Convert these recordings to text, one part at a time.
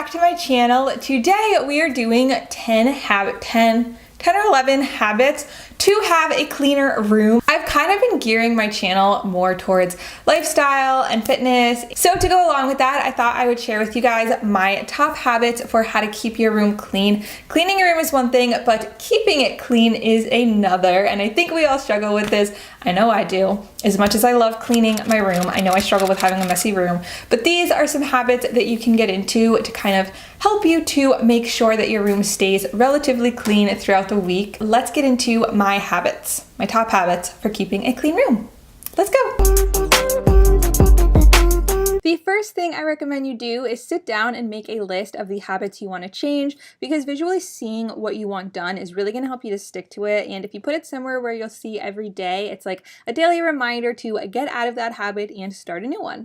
back to my channel. Today we are doing 10 or 11 habits to have a cleaner room. I've kind of been gearing my channel more towards lifestyle and fitness. So to go along with that, I thought I would share with you guys my top habits for how to keep your room clean. Cleaning your room is one thing, but keeping it clean is another. And I think we all struggle with this. I know I do. As much as I love cleaning my room, I know I struggle with having a messy room. But these are some habits that you can get into to kind of help you to make sure that your room stays relatively clean throughout the week. Let's get into my habits, my top habits for keeping a clean room. Let's go. The first thing I recommend you do is sit down and make a list of the habits you want to change, because visually seeing what you want done is really going to help you to stick to it. And if you put it somewhere where you'll see every day, it's like a daily reminder to get out of that habit and start a new one.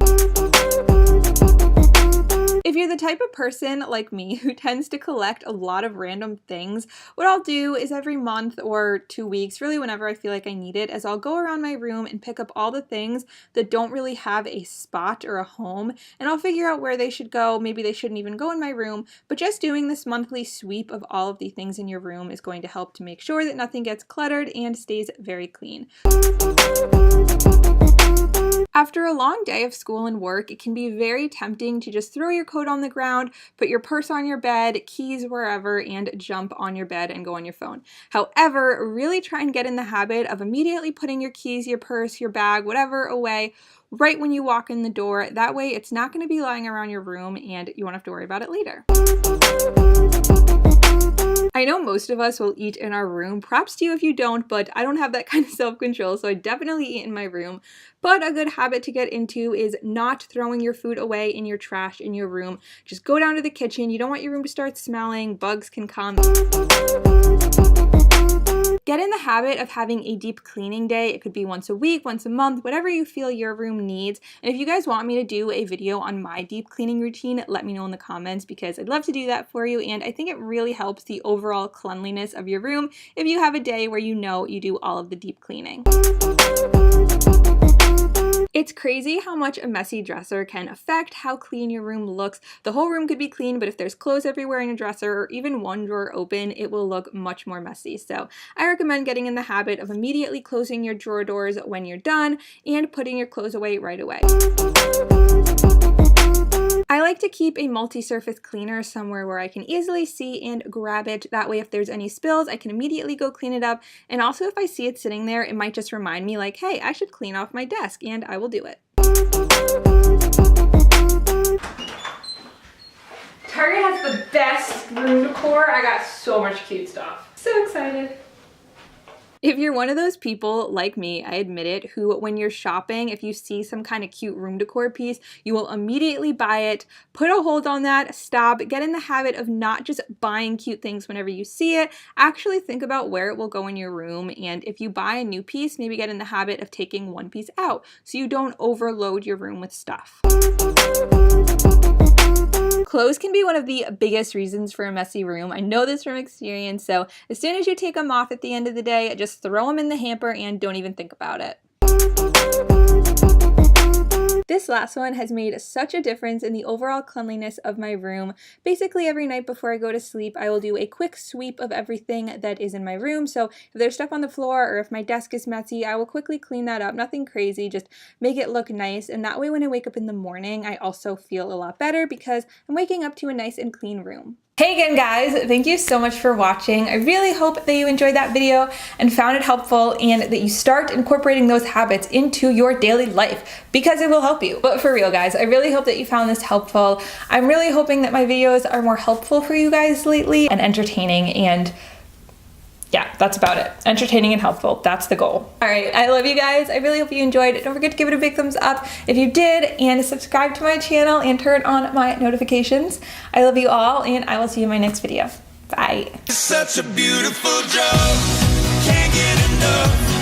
If you're the type of person like me who tends to collect a lot of random things, what I'll do is every month or 2 weeks, really whenever I feel like I need it, is I'll go around my room and pick up all the things that don't really have a spot or a home, and I'll figure out where they should go. Maybe they shouldn't even go in my room, but just doing this monthly sweep of all of the things in your room is going to help to make sure that nothing gets cluttered and stays very clean. After a long day of school and work, it can be very tempting to just throw your coat on the ground, put your purse on your bed, keys wherever, and jump on your bed and go on your phone. However, really try and get in the habit of immediately putting your keys, your purse, your bag, whatever away right when you walk in the door. That way it's not going to be lying around your room and you won't have to worry about it later. I know most of us will eat in our room. Props to you if you don't, but I don't have that kind of self-control, so I definitely eat in my room. But a good habit to get into is not throwing your food away in your trash in your room. Just go down to the kitchen. You don't want your room to start smelling. Bugs can come. Get in the habit of having a deep cleaning day. It could be once a week, once a month, whatever you feel your room needs. And if you guys want me to do a video on my deep cleaning routine, let me know in the comments, because I'd love to do that for you. And I think it really helps the overall cleanliness of your room if you have a day where you know you do all of the deep cleaning. It's crazy how much a messy dresser can affect how clean your room looks. The whole room could be clean, but if there's clothes everywhere in your dresser or even one drawer open, it will look much more messy. So I recommend getting in the habit of immediately closing your drawer doors when you're done and putting your clothes away right away. I like to keep a multi-surface cleaner somewhere where I can easily see and grab it. That way if there's any spills, I can immediately go clean it up. And also if I see it sitting there, it might just remind me like, hey, I should clean off my desk, and I will do it. Target has the best room decor. I got so much cute stuff. So excited. If you're one of those people like me, I admit it, who when you're shopping, if you see some kind of cute room decor piece, you will immediately buy it, put a hold on that, stop, get in the habit of not just buying cute things whenever you see it, actually think about where it will go in your room. And if you buy a new piece, maybe get in the habit of taking one piece out so you don't overload your room with stuff. Clothes can be one of the biggest reasons for a messy room. I know this from experience, so as soon as you take them off at the end of the day, just throw them in the hamper and don't even think about it. This last one has made such a difference in the overall cleanliness of my room. Basically every night before I go to sleep, I will do a quick sweep of everything that is in my room. So if there's stuff on the floor or if my desk is messy, I will quickly clean that up. Nothing crazy, just make it look nice. And that way when I wake up in the morning, I also feel a lot better because I'm waking up to a nice and clean room. Hey again guys, thank you so much for watching. I really hope that you enjoyed that video and found it helpful and that you start incorporating those habits into your daily life because it will help you. But for real guys, I really hope that you found this helpful. I'm really hoping that my videos are more helpful for you guys lately and entertaining, and yeah, that's about it. Entertaining and helpful, that's the goal. All right, I love you guys. I really hope you enjoyed it. Don't forget to give it a big thumbs up if you did, and subscribe to my channel and turn on my notifications. I love you all, and I will see you in my next video. Bye. It's such a beautiful job. Can't get enough.